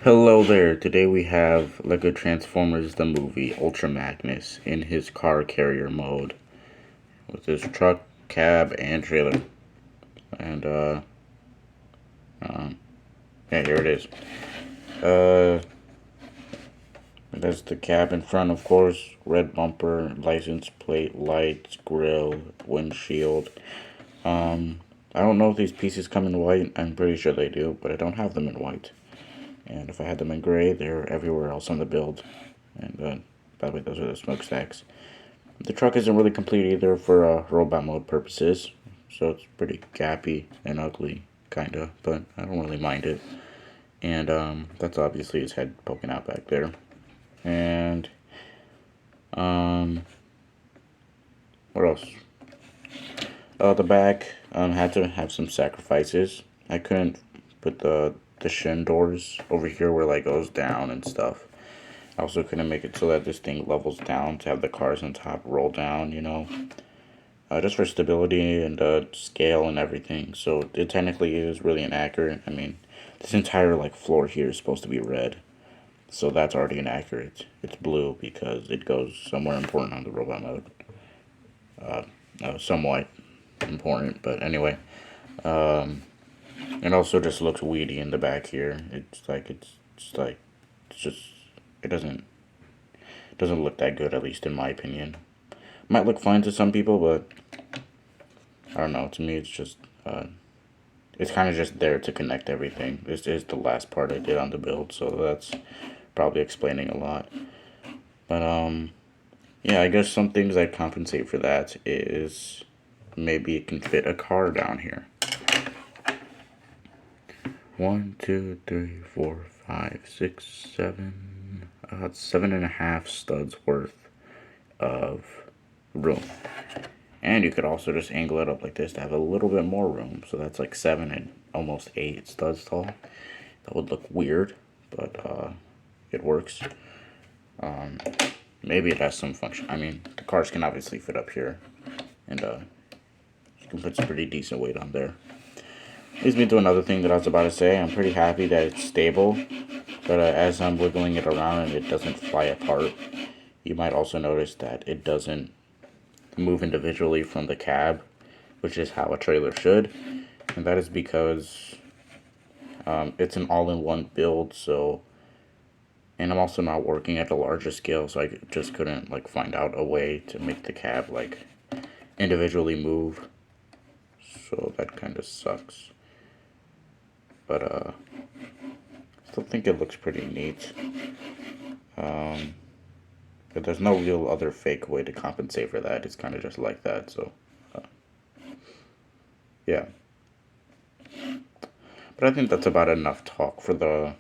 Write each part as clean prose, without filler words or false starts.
Hello there. Today we have Lego Transformers the movie Ultra Magnus in his car carrier mode with his truck, cab, and trailer. And um, yeah, here it is. Uh, that's the cab in front, of course. Red bumper, license plate, lights, grill, windshield. Um, I don't know if these pieces come in white. I'm pretty sure they do, but I don't have them in white. And if I had them in gray, they're everywhere else on the build. And by the way, those are the smokestacks. The truck isn't really complete either for robot mode purposes, so it's pretty gappy and ugly, kinda, but I don't really mind it. And that's obviously his head poking out back there. And um, what else? The back had to have some sacrifices. I couldn't put the shin doors over here where like goes down and stuff. I also couldn't make it so that this thing levels down to have the cars on top roll down, just for stability and scale and everything. So it technically is really inaccurate. I mean, this entire like floor here is supposed to be red, so that's already inaccurate. It's blue because it goes somewhere important on the robot mode. Somewhat important, but anyway. It also just looks weedy in the back here. It's just it doesn't look that good, at least in my opinion. Might look fine to some people, but I don't know. To me, it's kind of just there to connect everything. This is the last part I did on the build, so that's probably explaining a lot. But yeah, I guess some things that compensate for that is maybe it can fit a car down here. 1, 2, 3, 4, 5, 6, 7, 7.5 studs worth of room. And you could also just angle it up like this to have a little bit more room. So that's like 7 and almost 8 studs tall. That would look weird, but it works. Maybe it has some function. I mean, the cars can obviously fit up here, and you can put some pretty decent weight on there. Leads me to another thing that I was about to say. I'm pretty happy that it's stable, but as I'm wiggling it around and it doesn't fly apart, you might also notice that it doesn't move individually from the cab, which is how a trailer should, and that is because it's an all-in-one build. So, and I'm also not working at a larger scale, so I just couldn't like find out a way to make the cab like individually move. So that kind of sucks. But I still think it looks pretty neat. But there's no real other fake way to compensate for that. It's kind of just like that. So yeah. But I think that's about enough talk for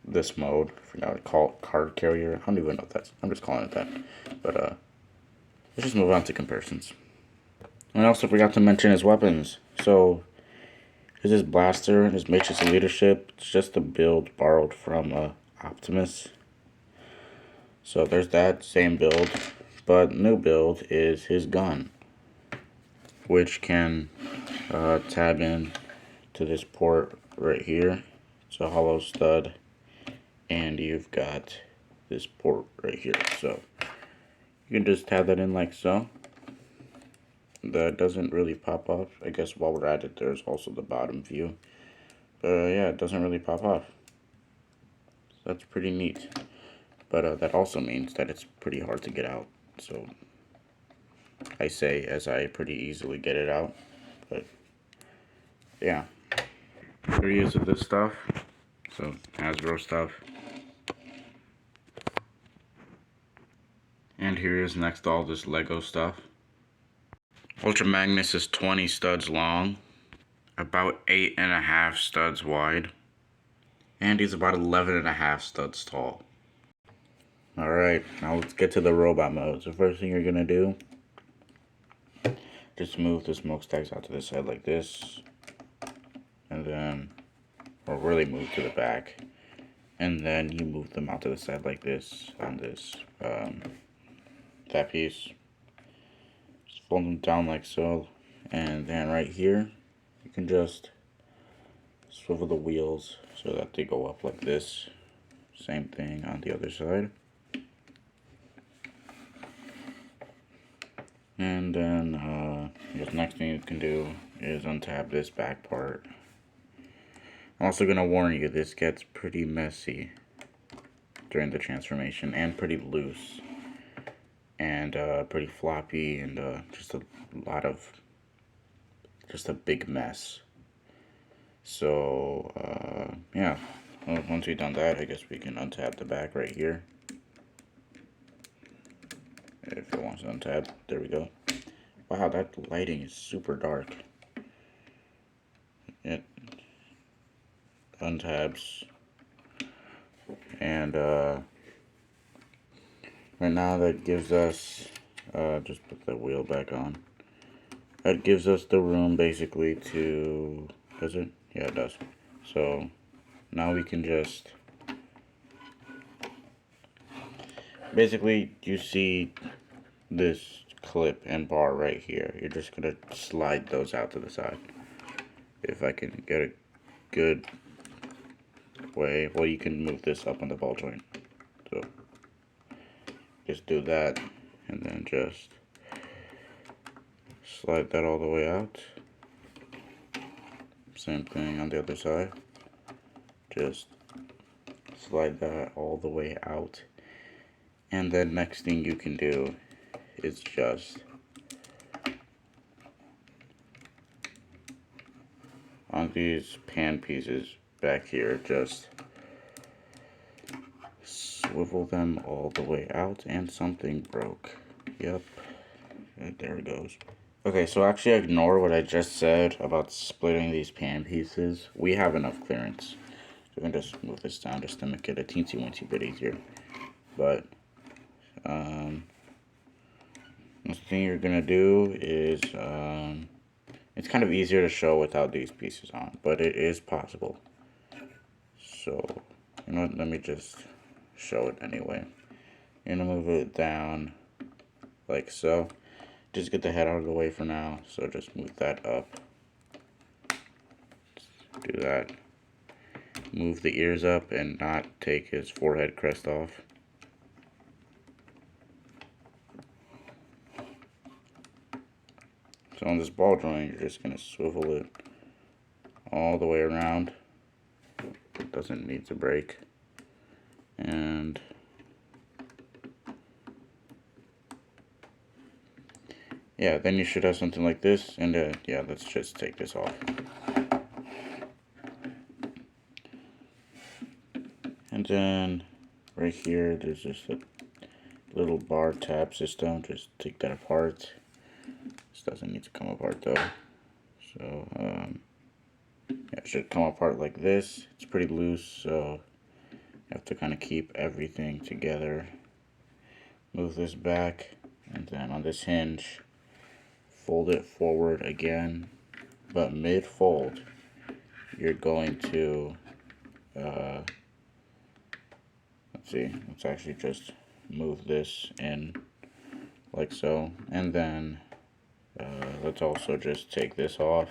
this mode. I forgot to call it card carrier. I don't even know what that's. I'm just calling it that. But let's just move on to comparisons. And I also forgot to mention his weapons. So his blaster and his matrix of leadership. It's just a build borrowed from Optimus. So there's that same build, but new build is his gun, which can tab in to this port right here. It's a hollow stud, and you've got this port right here. So you can just tab that in like so. That doesn't really pop off. I guess while we're at it, there's also the bottom view. But yeah, it doesn't really pop off. So that's pretty neat. But that also means that it's pretty hard to get out. So I say as I pretty easily get it out. But yeah, here he is with this stuff. So Hasbro stuff. And here is next to all this Lego stuff. Ultra Magnus is 20 studs long, about 8.5 studs wide, and he's about 11.5 studs tall. Alright, now let's get to the robot modes. The first thing you're gonna do, just move the smokestacks out to the side like this, and then, or really move to the back, and then you move them out to the side like this on this, that piece. Just fold them down like so, and then right here, you can just swivel the wheels so that they go up like this. Same thing on the other side. And then the next thing you can do is untab this back part. I'm also going to warn you, this gets pretty messy during the transformation and pretty loose and pretty floppy and just a lot of, just a big mess. So yeah, well, once we've done that, I guess we can untab the back right here. If it wants to untab, there we go. Wow, that lighting is super dark. It untabs. And right now that gives us, just put the wheel back on. That gives us the room basically to, does it? Yeah, it does. So now we can just, basically you see this clip and bar right here. You're just gonna slide those out to the side. If I can get a good way, well, you can move this up on the ball joint. So just do that and then just slide that all the way out. Same thing on the other side. Just slide that all the way out. And then next thing you can do is just on these pan pieces back here, just swivel them all the way out, and something broke. Yep, and there it goes. Okay, so actually ignore what I just said about splitting these pan pieces. We have enough clearance. So we can just move this down just to make it a teensy-weensy bit easier. But the thing you're gonna do is, it's kind of easier to show without these pieces on, but it is possible. So, you know what, let me just show it anyway. You're gonna move it down like so. Just get the head out of the way for now, so just move that up. Do that. Move the ears up and not take his forehead crest off. So on this ball joint, you're just gonna swivel it all the way around. It doesn't need to break. And yeah, then you should have something like this. And yeah, let's just take this off. And then right here, there's just a little bar tab system. Just take that apart. This doesn't need to come apart though. So yeah, it should come apart like this. It's pretty loose, so you have to kind of keep everything together. Move this back, and then on this hinge, fold it forward again. But mid-fold, you're going to, let's see, let's actually just move this in like so. And then let's also just take this off.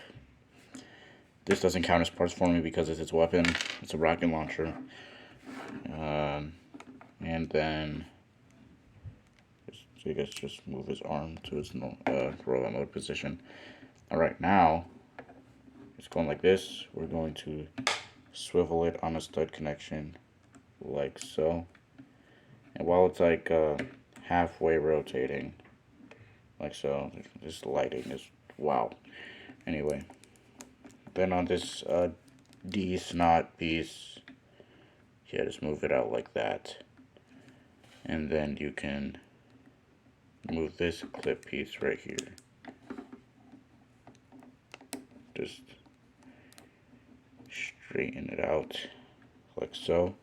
This doesn't count as parts for me because it's its weapon. It's a rocket launcher. And then so you guys just move his arm to his robot mode position. Alright, now it's going like this. We're going to swivel it on a stud connection like so. And while it's like halfway rotating, like so, this lighting is wow. Anyway, then on this D snot piece, yeah, just move it out like that. And then you can move this clip piece right here. Just straighten it out like so.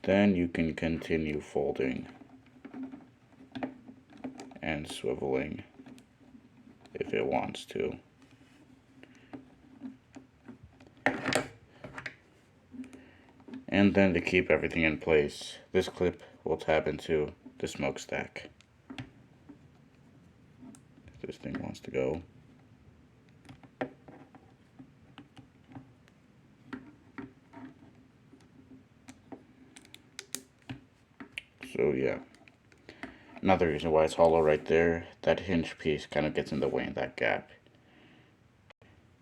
Then you can continue folding and swiveling if it wants to. And then to keep everything in place, this clip will tab into the smokestack. If this thing wants to go. So yeah, another reason why it's hollow right there, that hinge piece kind of gets in the way in that gap.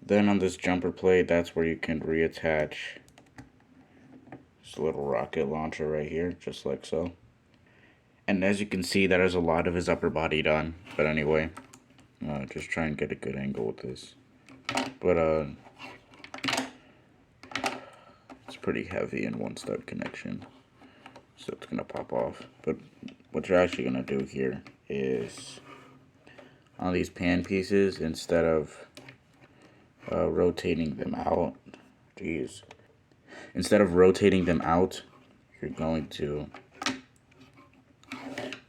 Then on this jumper plate, that's where you can reattach this little rocket launcher right here, just like so. And as you can see, that has a lot of his upper body done. But anyway, just try and get a good angle with this. But it's pretty heavy in one stud connection, so it's gonna pop off. But what you're actually gonna do here is on these pan pieces, instead of rotating them out, instead of rotating them out, you're going to,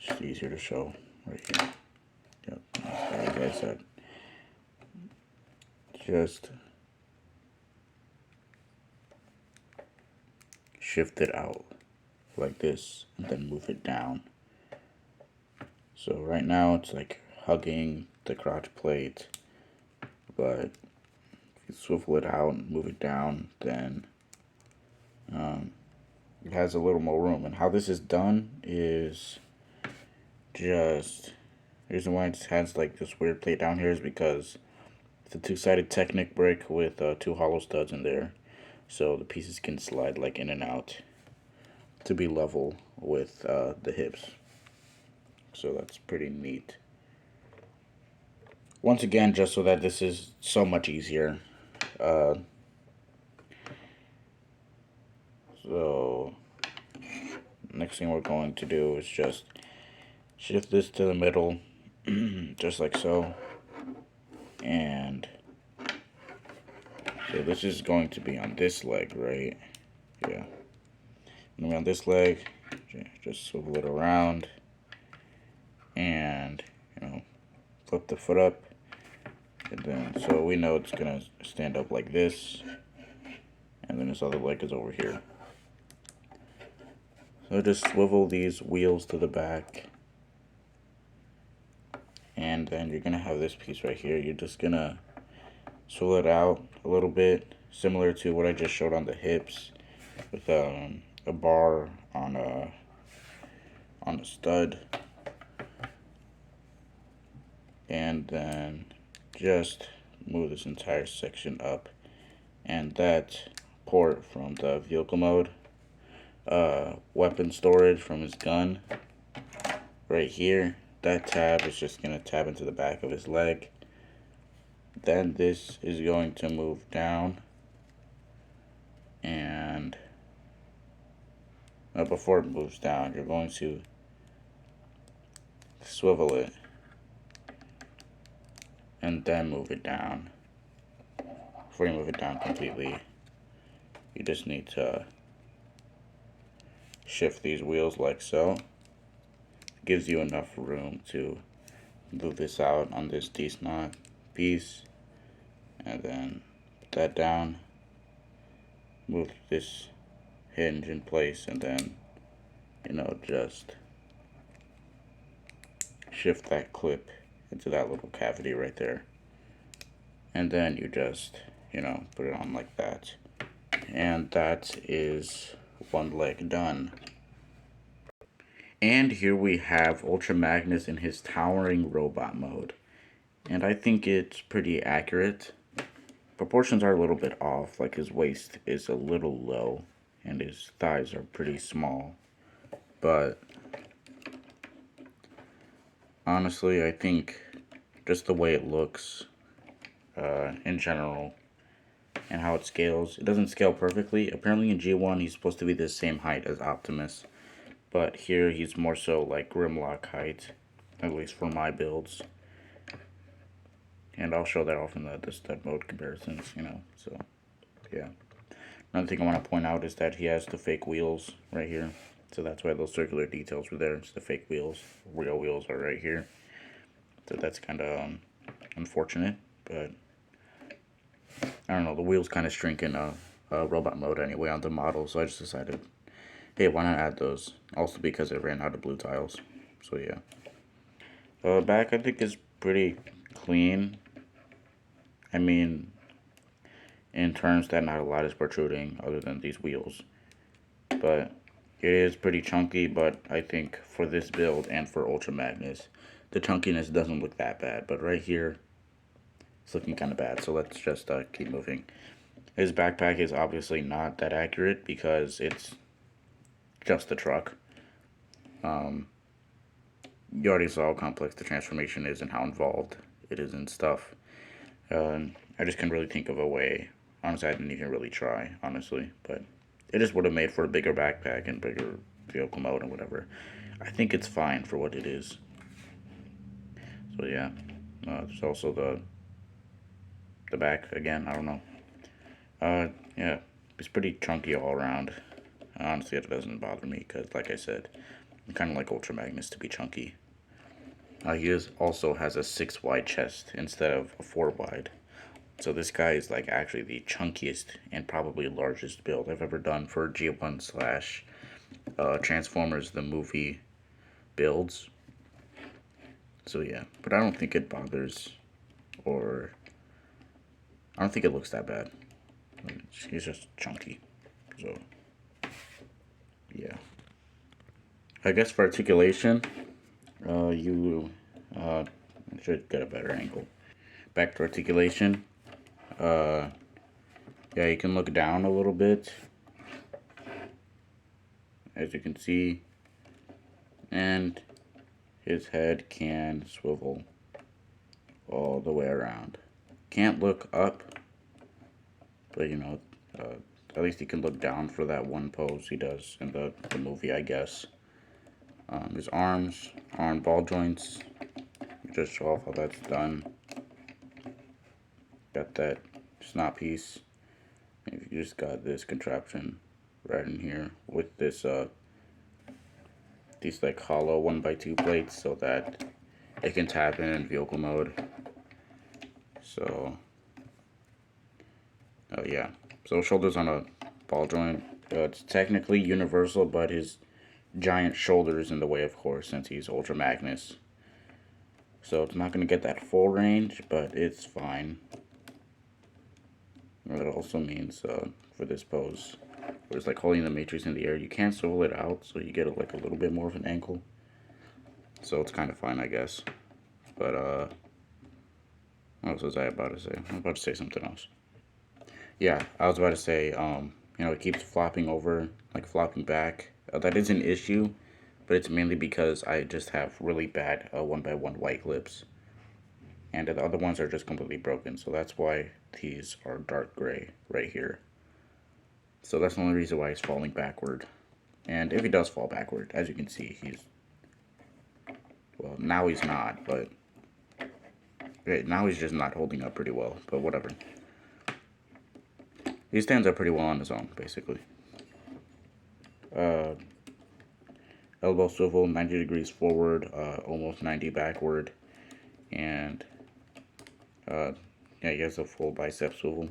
it's easier to show right here. Yep, like I said, just shift it out like this and then move it down. So right now it's like hugging the crotch plate, but if you swivel it out and move it down, then it has a little more room. And how this is done is just, the reason why it has like this weird plate down here is because it's a two-sided Technic brick with 2 hollow studs in there, so the pieces can slide like in and out to be level with the hips. So that's pretty neat. Once again, just so that this is so much easier. So next thing we're going to do is just shift this to the middle, just like so. And so this is going to be on this leg, right? Yeah. And on this leg, just swivel it around and, flip the foot up. And then, so we know it's gonna stand up like this. And then this other leg is over here. So just swivel these wheels to the back. And then you're gonna have this piece right here. You're just gonna swivel it out a little bit, similar to what I just showed on the hips, with a bar on a stud. And then just move this entire section up. And that port from the vehicle mode, weapon storage from his gun, right here, that tab is just going to tab into the back of his leg. Then this is going to move down, and before it moves down, you're going to swivel it and then move it down. Before you move it down completely, you just need to shift these wheels like so. It gives you enough room to move this out on this D-snot piece, and then put that down, move this hinge in place, and then just shift that clip into that little cavity right there, and then you just put it on like that, and that is one leg done. And here we have Ultra Magnus in his towering robot mode, and I think it's pretty accurate. Proportions are a little bit off, like his waist is a little low and his thighs are pretty small, but honestly I think just the way it looks in general and how it scales, it doesn't scale perfectly. Apparently in G1 he's supposed to be the same height as Optimus, but here he's more so like Grimlock height, at least for my builds. And I'll show that off in the stud mode comparisons, so yeah. Another thing I want to point out is that he has the fake wheels right here. So that's why those circular details were there. It's the fake wheels. Real wheels are right here. So that's kind of unfortunate, but I don't know. The wheels kind of shrink in robot mode anyway on the model, so I just decided, hey, why not add those? Also because it ran out of blue tiles. So yeah. Back I think is pretty clean. I mean, in terms that not a lot is protruding other than these wheels. But It is pretty chunky, but I think for this build and for Ultra Magnus, the chunkiness doesn't look that bad. But right here, it's looking kind of bad. So let's just keep moving. His backpack is obviously not that accurate because it's just the truck. You already saw how complex the transformation is and how involved it is in stuff. I just couldn't really think of a way. Honestly, I didn't even really try, honestly. But it just would have made for a bigger backpack and bigger vehicle mode and whatever. I think it's fine for what it is. So yeah, there's also the back again. I don't know. Yeah, it's pretty chunky all around. Honestly, it doesn't bother me because, like I said, I kind of like Ultra Magnus to be chunky. Also has a 6 wide chest instead of a 4 wide. So this guy is like actually the chunkiest and probably largest build I've ever done for G1 slash Transformers the movie builds. So yeah, but I don't think it bothers, or I don't think it looks that bad. He's just chunky. So yeah, I guess for articulation, you should get a better angle. Back to articulation. Uh, yeah, you can look down a little bit, as you can see, and his head can swivel all the way around. Can't look up, but you know, at least he can look down for that one pose he does in the movie, I guess. His arms are on ball joints. Just show off how that's done. Got that snot piece. And you just got this contraption right in here with this these like hollow 1x2 plates so that it can tap in vehicle mode. So yeah, so shoulders on a ball joint. It's technically universal, but his giant shoulders in the way, of course, since he's Ultra Magnus. So it's not going to get that full range, but it's fine. That also means for this pose, where it's like holding the matrix in the air, you can't swivel it out, so you get like a little bit more of an angle. So it's kind of fine, I guess. But what else was I about to say? I'm about to say something else. Yeah, I was about to say, you know, it keeps flopping over, like flopping back. That is an issue, but it's mainly because I just have really bad 1x1 white clips. And the other ones are just completely broken, so that's why these are dark gray right here. So that's the only reason why he's falling backward. And if he does fall backward, as you can see, he's, well, now he's not, but okay, now he's just not holding up pretty well, but whatever. He stands up pretty well on his own, basically. Elbow swivel, 90 degrees forward, almost 90 backward, and yeah, he has a full bicep swivel,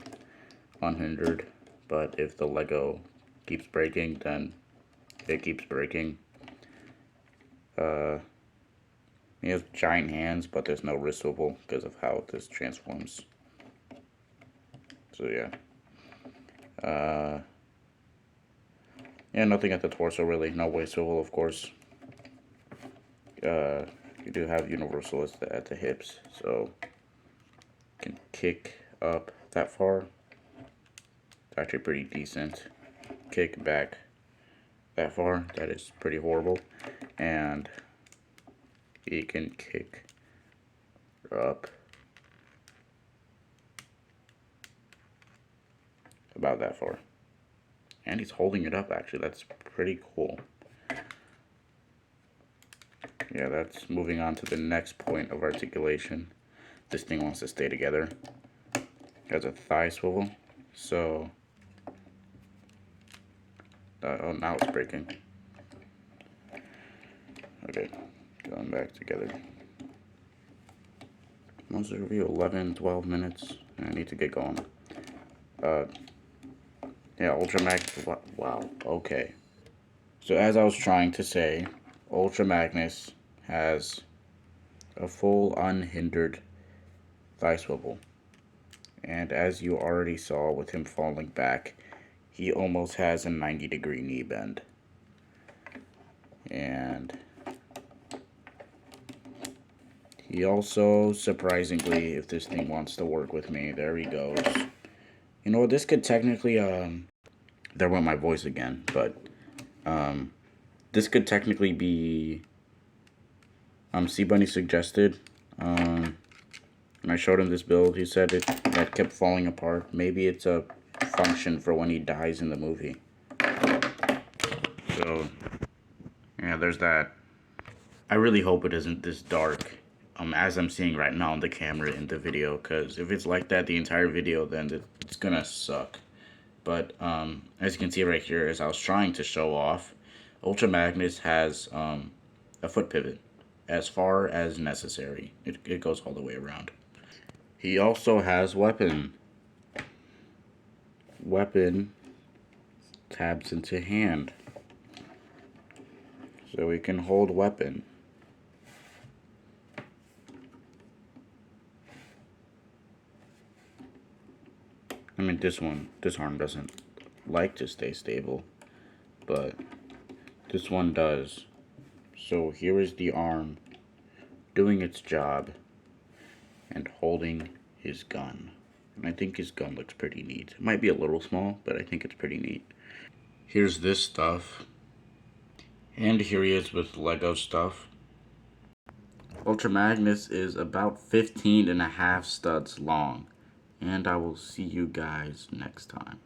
unhindered. But if the Lego keeps breaking, then it keeps breaking. He has giant hands, but there's no wrist swivel because of how this transforms. So yeah. Yeah, nothing at the torso really. No waist swivel, of course. You do have universal at the hips, so you can kick up that far. It's actually pretty decent. Kick back that far. That is pretty horrible. And you can kick up about that far. And he's holding it up, actually. That's pretty cool. Yeah, that's moving on to the next point of articulation. This thing wants to stay together. It has a thigh swivel. So, oh, now it's breaking. Okay, going back together. Monster review, 11, 12 minutes. I need to get going. Yeah, Ultra Magnus, wow, okay. So as I was trying to say, Ultra Magnus has a full unhindered thigh swivel. And as you already saw with him falling back, he almost has a 90-degree knee bend. And he also, surprisingly, if this thing wants to work with me, there he goes. You know, this could technically, there went my voice again, but, this could technically be, C-Bunny suggested, when I showed him this build, he said that kept falling apart. Maybe it's a function for when he dies in the movie. So, yeah, there's that. I really hope it isn't this dark, as I'm seeing right now on the camera in the video, because if it's like that the entire video, then it's gonna suck. But, as you can see right here, as I was trying to show off, Ultra Magnus has, a foot pivot, as far as necessary. It goes all the way around. He also has weapon. Weapon tabs into hand. So we can hold weapon. I mean, this arm doesn't like to stay stable, but this one does. So here is the arm doing its job and holding his gun. And I think his gun looks pretty neat. It might be a little small, but I think it's pretty neat. Here's this stuff. And here he is with Lego stuff. Ultra Magnus is about 15 and a half studs long. And I will see you guys next time.